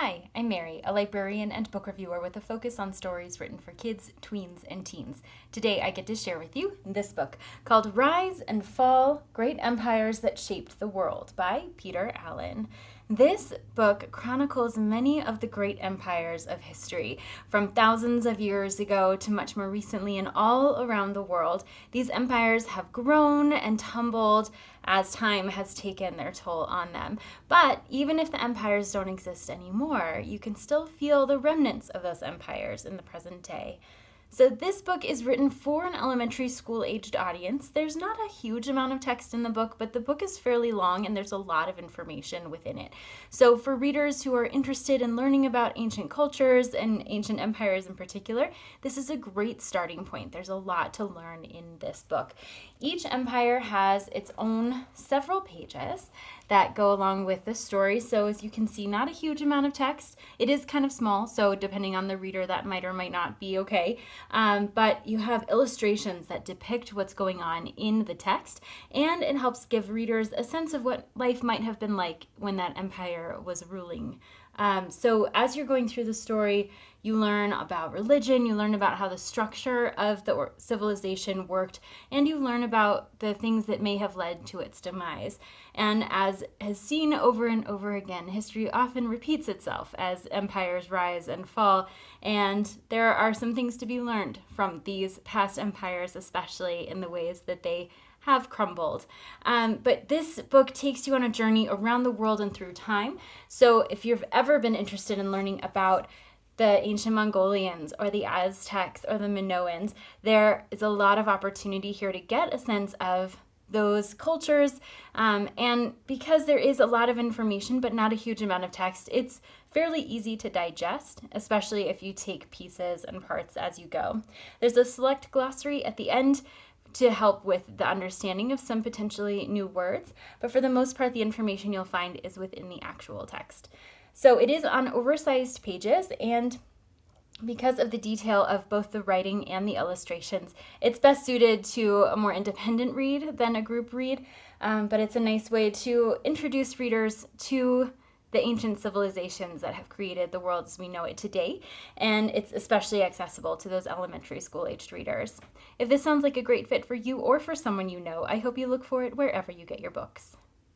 Hi, I'm Mary, a librarian and book reviewer with a focus on stories written for kids, tweens, and teens. Today I get to share with you this book called Rise and Fall: Great Empires That Shaped the World by Peter Allen. This book chronicles many of the great empires of history, from thousands of years ago to much more recently and all around the world. These empires have grown and tumbled as time has taken their toll on them. But even if the empires don't exist anymore, you can still feel the remnants of those empires in the present day. So this book is written for an elementary school-aged audience. There's not a huge amount of text in the book, but the book is fairly long and there's a lot of information within it. So for readers who are interested in learning about ancient cultures and ancient empires in particular, this is a great starting point. There's a lot to learn in this book. Each empire has its own several pages that go along with the story. So as you can see, not a huge amount of text. It is kind of small, so depending on the reader, that might or might not be okay. But you have illustrations that depict what's going on in the text, and it helps give readers a sense of what life might have been like when that empire was ruling. So as you're going through the story, you learn about religion, you learn about how the structure of the civilization worked, and you learn about the things that may have led to its demise. And as is seen over and over again, history often repeats itself as empires rise and fall, and there are some things to be learned from these past empires, especially in the ways that they have crumbled. But this book takes you on a journey around the world and through time. So if you've ever been interested in learning about the ancient Mongolians or the Aztecs or the Minoans, there is a lot of opportunity here to get a sense of those cultures. And because there is a lot of information but not a huge amount of text, it's fairly easy to digest, especially if you take pieces and parts as you go. There's a select glossary at the end to help with the understanding of some potentially new words, but for the most part, the information you'll find is within the actual text. So it is on oversized pages, and because of the detail of both the writing and the illustrations, it's best suited to a more independent read than a group read, but it's a nice way to introduce readers to the ancient civilizations that have created the world as we know it today, and it's especially accessible to those elementary school-aged readers. If this sounds like a great fit for you or for someone you know, I hope you look for it wherever you get your books.